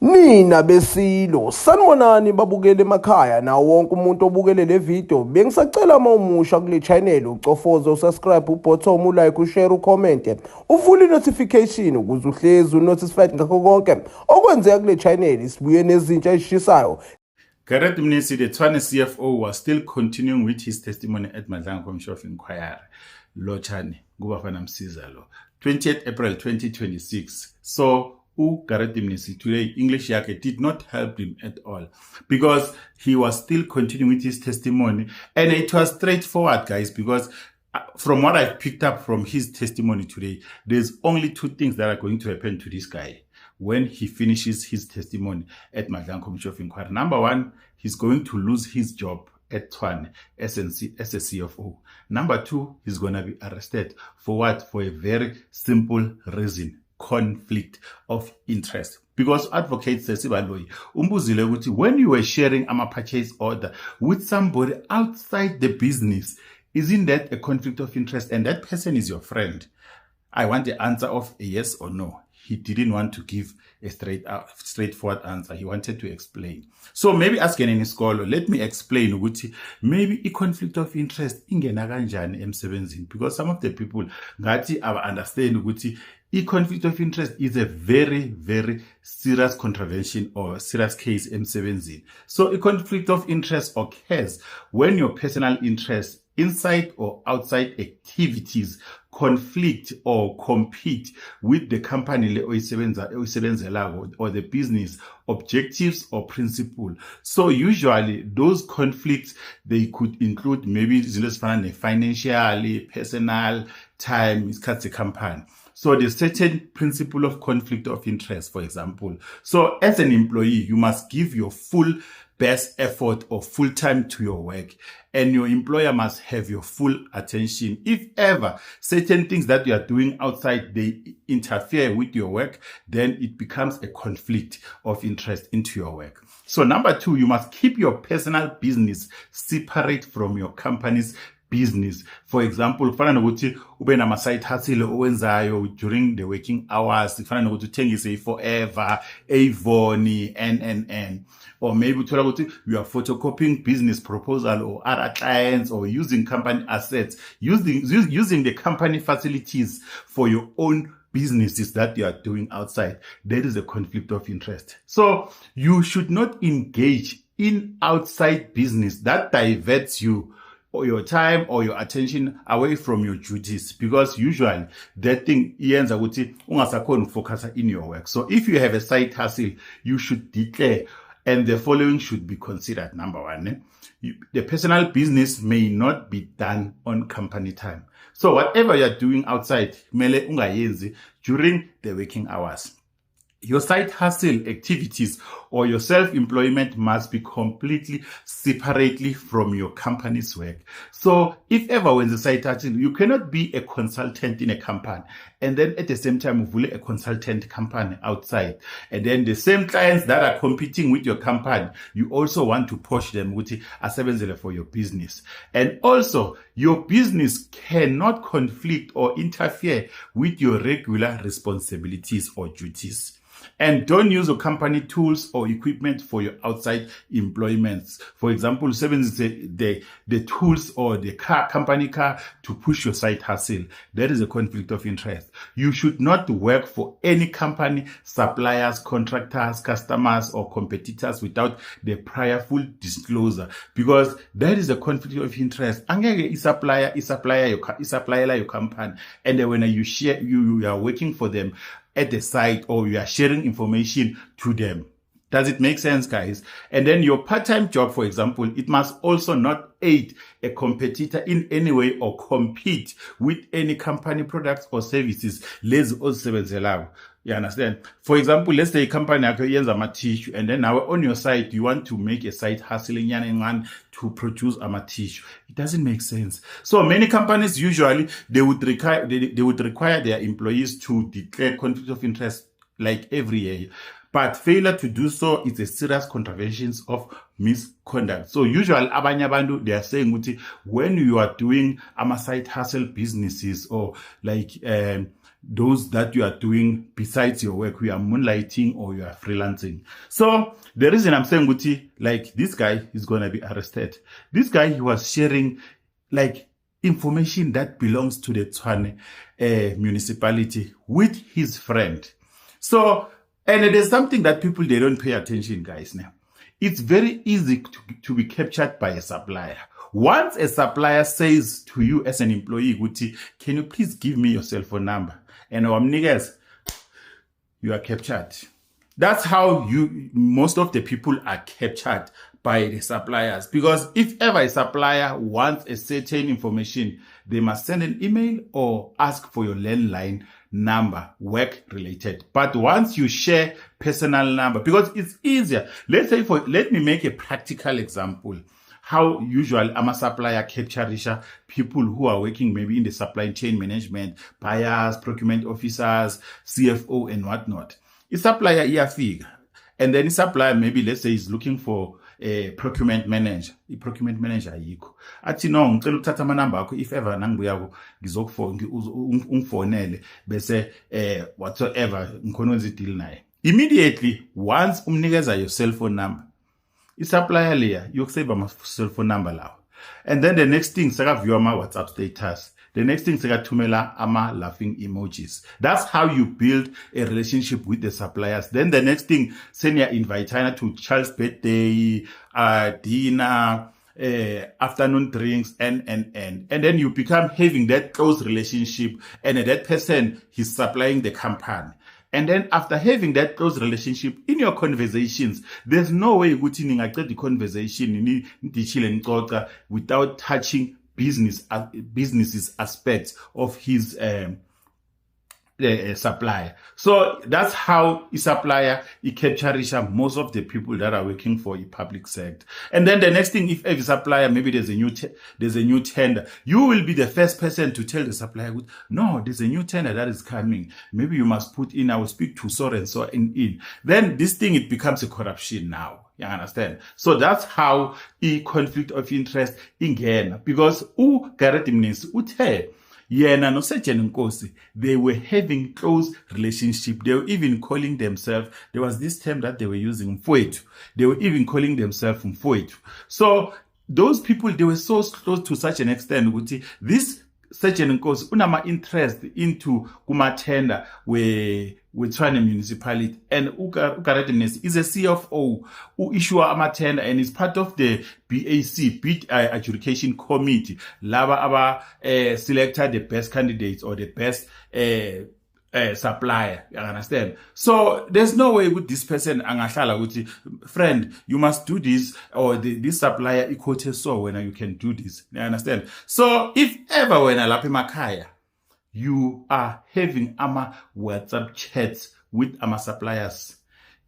Nina besilo sanibonani babukele emakhaya nawo wonke umuntu obukele le video bengisacela mawumusha kule channel ucofoze usubscribe ubottom ulike ushare ucomment uvule notification ukuze uhlezi unotified ngakho konke okwenzeka kule channel sibuye nezintsha ezishisayo. Gareth Mnisi, the Tshwane CFO, was still continuing with his testimony at Madlang Commission of Inquiry. Lo Tshwane, Gubafana Msiza lo. 20th April 2026. So, Gareth Mnisi today, English yake did not help him at all because he was still continuing with his testimony, and it was straightforward, guys, because from what I've picked up from his testimony today, there's only two things that are going to happen to this guy when he finishes his testimony at Madlang Commission of Inquiry. Number one, he's going to lose his job at Tshwane as a CFO. Number two, he's going to be arrested for what? For a very simple reason: conflict of interest. Because advocate says, when you were sharing a purchase order with somebody outside the business, isn't that a conflict of interest? And that person is your friend. I want the answer of a yes or no. He didn't want to give a straightforward answer. He wanted to explain. So maybe asking any scholar, let me explain ukuthi maybe a conflict of interest ingena kanjani emsebenzini, because some of the people ngathi understand ukuthi a conflict of interest is a very, very serious contravention or serious case emsebenzini. So a conflict of interest occurs when your personal interests inside or outside activities conflict or compete with the company or the business objectives or principle. So usually those conflicts, they could include maybe financially, personal, time, the company. So there's certain principle of conflict of interest, for example. So as an employee, you must give your full best effort or full time to your work, and your employer must have your full attention. If ever certain things that you are doing outside, they interfere with your work, then it becomes a conflict of interest into your work. So number two, you must keep your personal business separate from your company's business. For example, fana nokuthi ube nama side hustle owenzayo during the working hours, fana nokuthi uthengise Forever, Avon, NNN, or maybe uthola ukuthi you are photocopying business proposal or other clients, or using company assets, using the company facilities for your own businesses that you are doing outside. That is a conflict of interest. So you should not engage in outside business that diverts you or your time or your attention away from your duties, because usually that thing yenza ukuthi ungasakhona focus in your work. So if you have a side hustle, you should declare, and the following should be considered. Number one, the personal business may not be done on company time. So whatever you're doing outside, mele ungayenzi during the working hours. Your side hustle activities or your self-employment must be completely separately from your company's work. So if ever when the side hustle, you cannot be a consultant in a company and then at the same time fully a consultant company outside. And then the same clients that are competing with your company, you also want to push them with a for your business. And also your business cannot conflict or interfere with your regular responsibilities or duties. And don't use your company tools or equipment for your outside employments. For example, the tools or the company car to push your side hustle. That is a conflict of interest. You should not work for any company, suppliers, contractors, customers, or competitors without the prior full disclosure, because that is a conflict of interest. Angeke supplier your company, and then when you are working for them at the site, or you are sharing information to them. Does it make sense, guys? And then your part-time job, for example, it must also not aid a competitor in any way or compete with any company products or services. You understand? For example, let's say a company has tissue, and then now on your site, you want to make a site hustling to produce a tissue. It doesn't make sense. So many companies usually they would require their employees to declare conflict of interest like every year. But failure to do so is a serious contravention of misconduct. So usually abanye abantu, they are saying when you are doing side hustle businesses or like those that you are doing besides your work, you are moonlighting or you are freelancing. So the reason I'm saying, Guti, like this guy is going to be arrested. This guy, he was sharing like information that belongs to the Tshwane municipality with his friend. So, and it is something that people, they don't pay attention, guys. Now, it's very easy to be captured by a supplier. Once a supplier says to you as an employee, Guti, can you please give me your cell phone number? And niggas, you are captured. That's how most of the people are captured by the suppliers. Because if ever a supplier wants a certain information, they must send an email or ask for your landline number, work related. But once you share personal number, because it's easier. Let's say let me make a practical example. How usually I'm a supplier capture people who are working maybe in the supply chain management, buyers, procurement officers, CFO and whatnot. A supplier figure. And then a supplier maybe, let's say, is looking for a procurement manager. A procurement manager yikho. Athi no, ngicela ukuthatha ama number akho if ever nangibuya ungifonele bese whatsoever ngikhona ukwenza i-deal naye. Immediately once umnikeza your cell phone number, i-supplier layer yokusave ama cell phone number lawo. And then the next thing seka-view ama WhatsApp status. The next thing seka-thumela ama laughing emojis. That's how you build a relationship with the suppliers. Then the next thing, send your invite to child's birthday, dinner, afternoon drinks, and then you become having that close relationship, and that person, he's supplying the company. And then after having that close relationship in your conversations, there's no way you can get the conversation without touching business's aspects of his supplier. So that's how a supplier captures most of the people that are working for a public sector. And then the next thing, if a supplier, maybe there's a new tender, you will be the first person to tell the supplier, no, there's a new tender that is coming. Maybe you must put in, I will speak to so and so in. Then this thing, it becomes a corruption now. You understand? So that's how a conflict of interest ingena, because Gareth Mnisi uthe yena no Sejeni Nkosi, they were having close relationship. They were even calling themselves, there was this term that they were using, Mfowethu. They were even calling themselves Mfowethu. So those people, they were so close to such an extent, this Sejeni Nkosi unama interest into kumatenda with Tshwane municipality, and Gareth Mnisi is a CFO who issue amatenda and is part of the BAC, Bid Adjudication Committee. Laba aba selected the best candidates or the best supplier. You understand? So there's no way with this person angahlala ukuthi, friend, you must do this, or this supplier equates so when you can do this. You understand? So if ever when I laphi emakhaya, you are having ama WhatsApp chats with ama suppliers,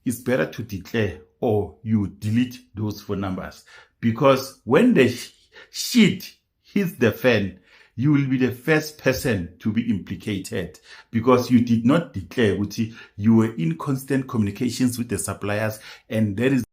it's better to declare or you delete those phone numbers, because when the shit hits the fan, you will be the first person to be implicated, because you did not declare, you were in constant communications with the suppliers, and that is